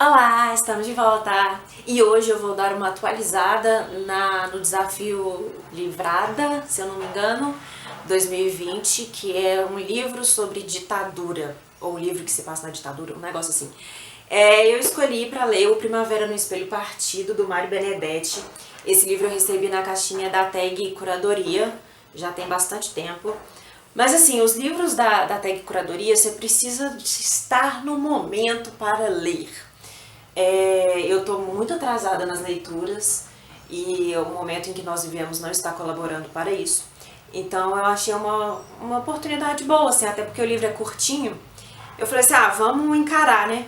Olá, estamos de volta! E hoje eu vou dar uma atualizada no desafio Livrada, se eu não me engano, 2020, que é um livro sobre ditadura, ou um livro que se passa na ditadura, um negócio assim. Eu escolhi para ler o Primavera no Espelho Partido, do Mário Benedetti. Esse livro eu recebi na caixinha da tag Curadoria, já tem bastante tempo. Mas assim, os livros da tag Curadoria, você precisa estar no momento para ler. Eu estou muito atrasada nas leituras e o momento em que nós vivemos não está colaborando para isso. Então eu achei uma oportunidade boa, assim, até porque o livro é curtinho. Eu falei assim, vamos encarar, né,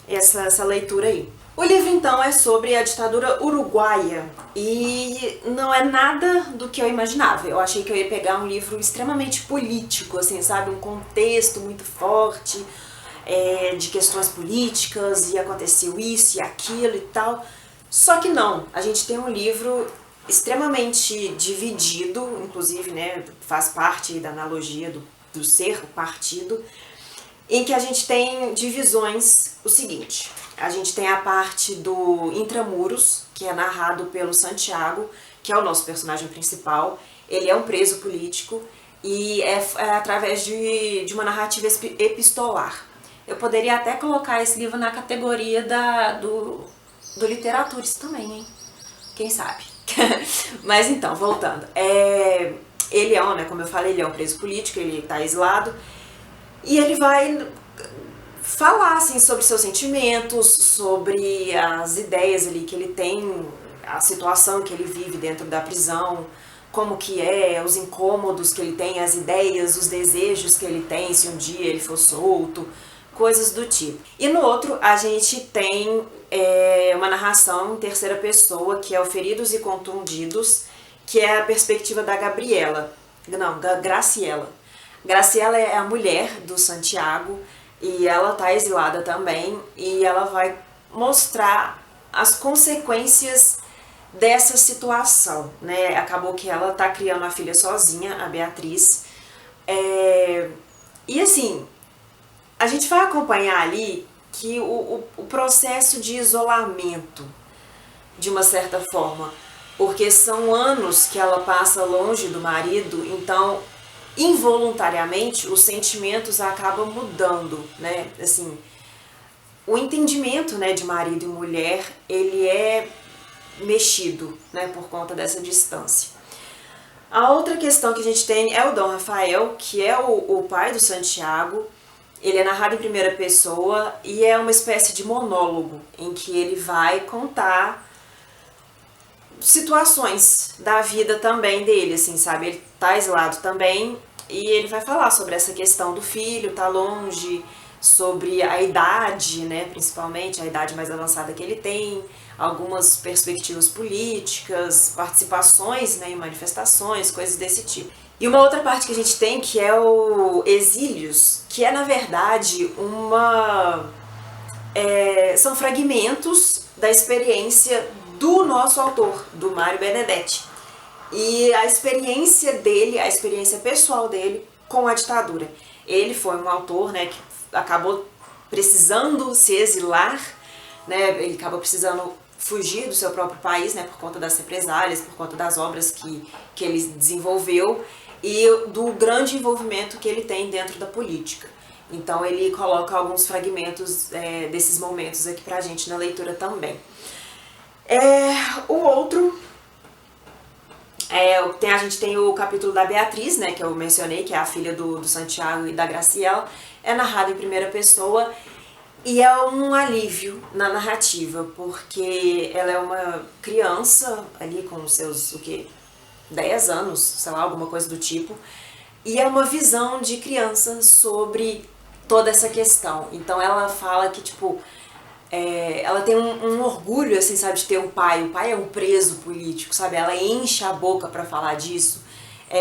essa leitura aí. O livro então é sobre a ditadura uruguaia e não é nada do que eu imaginava. Eu achei que eu ia pegar um livro extremamente político, assim, sabe, um contexto muito forte, de questões políticas, e aconteceu isso e aquilo e tal. Só que não, a gente tem um livro extremamente dividido, inclusive, né, faz parte da analogia do ser partido, em que a gente tem divisões. O seguinte, a gente tem a parte do Intramuros, que é narrado pelo Santiago, que é o nosso personagem principal. Ele é um preso político e é através de uma narrativa epistolar. Eu poderia até colocar esse livro na categoria do Literaturas também, hein? Quem sabe? Mas então, voltando. Ele é, né, como eu falei, ele é um preso político, ele está exilado. E ele vai falar, assim, sobre seus sentimentos, sobre as ideias ali que ele tem, a situação que ele vive dentro da prisão, como que é, os incômodos que ele tem, as ideias, os desejos que ele tem, se um dia ele for solto, coisas do tipo. E no outro a gente tem uma narração em terceira pessoa, que é o Feridos e Contundidos, que é a perspectiva da Graciela. Graciela é a mulher do Santiago e ela tá exilada também, e ela vai mostrar as consequências dessa situação, né? Acabou que ela tá criando a filha sozinha, a Beatriz, e assim, a gente vai acompanhar ali que o processo de isolamento, de uma certa forma, porque são anos que ela passa longe do marido, então involuntariamente os sentimentos acabam mudando, né? Assim, o entendimento, né, de marido e mulher, ele é mexido, né, por conta dessa distância. A outra questão que a gente tem é o Dom Rafael, que é o pai do Santiago. Ele é narrado em primeira pessoa e é uma espécie de monólogo em que ele vai contar situações da vida também dele, assim, sabe? Ele tá exilado também e ele vai falar sobre essa questão do filho, tá longe, sobre a idade, né, principalmente a idade mais avançada que ele tem, algumas perspectivas políticas, participações, né, em manifestações, coisas desse tipo. E uma outra parte que a gente tem, que é o Exílios, que é na verdade são fragmentos da experiência do nosso autor, do Mário Benedetti. E a experiência dele, a experiência pessoal dele com a ditadura. Ele foi um autor, né, que acabou precisando se exilar, né, ele acabou precisando fugir do seu próprio país, né, por conta das represálias, por conta das obras que ele desenvolveu e do grande envolvimento que ele tem dentro da política. Então ele coloca alguns fragmentos desses momentos aqui pra gente na leitura também. O outro, a gente tem o capítulo da Beatriz, né, que eu mencionei, que é a filha do Santiago e da Graciela, é narrado em primeira pessoa e é um alívio na narrativa, porque ela é uma criança ali com seus, 10 anos, sei lá, alguma coisa do tipo, e é uma visão de criança sobre toda essa questão. Então ela fala que, tipo, ela tem um orgulho, assim, sabe, de ter um pai. O pai é um preso político, sabe? Ela enche a boca pra falar disso,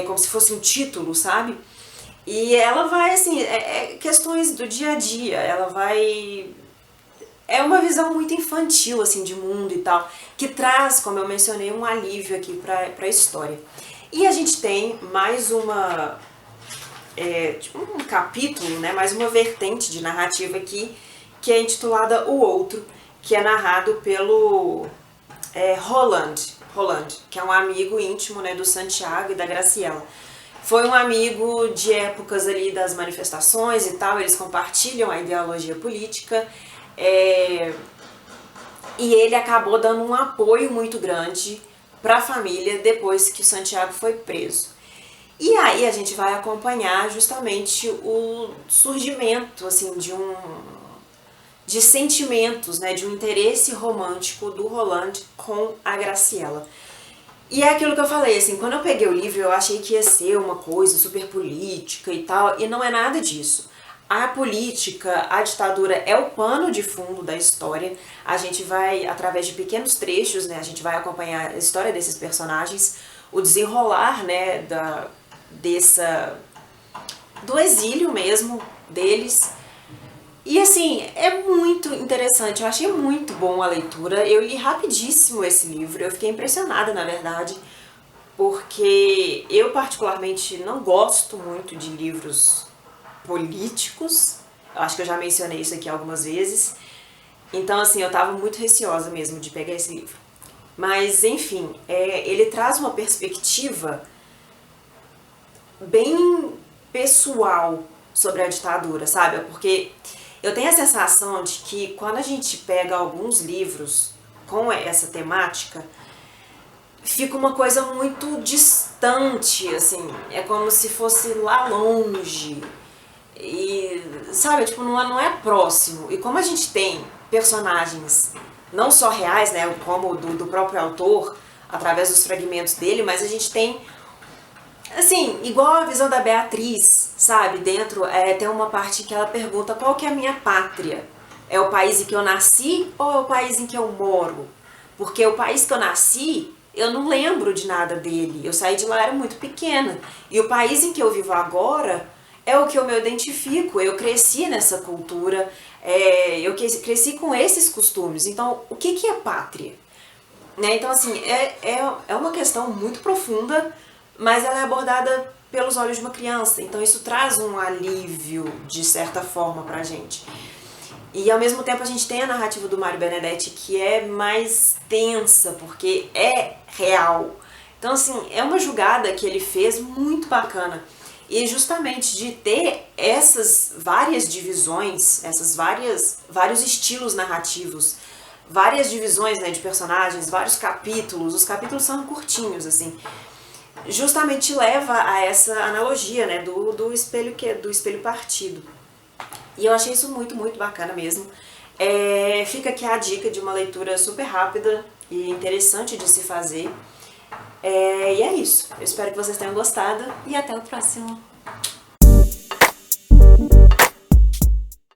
como se fosse um título, sabe? E ela vai, assim, questões do dia a dia, ela vai... É uma visão muito infantil, assim, de mundo e tal, que traz, como eu mencionei, um alívio aqui pra história. E a gente tem mais tipo um capítulo, né, mais uma vertente de narrativa aqui, que é intitulada O Outro, que é narrado pelo Roland, que é um amigo íntimo, né, do Santiago e da Graciela. Foi um amigo de épocas ali das manifestações e tal, eles compartilham a ideologia política, e ele acabou dando um apoio muito grande para a família depois que o Santiago foi preso. E aí a gente vai acompanhar justamente o surgimento assim de sentimentos, né, de um interesse romântico do Roland com a Graciela. E é aquilo que eu falei, assim, quando eu peguei o livro eu achei que ia ser uma coisa super política e tal, e não é nada disso. A política, a ditadura é o pano de fundo da história. A gente vai, através de pequenos trechos, né, a gente vai acompanhar a história desses personagens, o desenrolar, né, do exílio mesmo deles. E assim, é muito interessante, eu achei muito bom a leitura, eu li rapidíssimo esse livro, eu fiquei impressionada na verdade, porque eu particularmente não gosto muito de livros políticos, eu acho que eu já mencionei isso aqui algumas vezes, então assim, eu tava muito receosa mesmo de pegar esse livro. Mas enfim, ele traz uma perspectiva bem pessoal sobre a ditadura, sabe? Porque eu tenho a sensação de que quando a gente pega alguns livros com essa temática, fica uma coisa muito distante, assim, é como se fosse lá longe, e sabe, tipo, não é próximo. E como a gente tem personagens não só reais, né, como do próprio autor, através dos fragmentos dele, mas a gente tem assim, igual a visão da Beatriz, sabe? Dentro tem uma parte que ela pergunta qual que é a minha pátria. É o país em que eu nasci ou é o país em que eu moro? Porque o país que eu nasci, eu não lembro de nada dele. Eu saí de lá, era muito pequena. E o país em que eu vivo agora é o que eu me identifico. Eu cresci nessa cultura, eu cresci com esses costumes. Então, o que é pátria? Né? Então, assim, é uma questão muito profunda, mas ela é abordada pelos olhos de uma criança, então isso traz um alívio, de certa forma, pra gente. E ao mesmo tempo a gente tem a narrativa do Mário Benedetti, que é mais tensa, porque é real. Então, assim, é uma jogada que ele fez muito bacana. E justamente de ter essas várias divisões, vários estilos narrativos, várias divisões, né, de personagens, vários capítulos, os capítulos são curtinhos, assim, justamente leva a essa analogia, né, do espelho partido. E eu achei isso muito, muito bacana mesmo. Fica aqui a dica de uma leitura super rápida e interessante de se fazer. E é isso. Eu espero que vocês tenham gostado e até o próximo.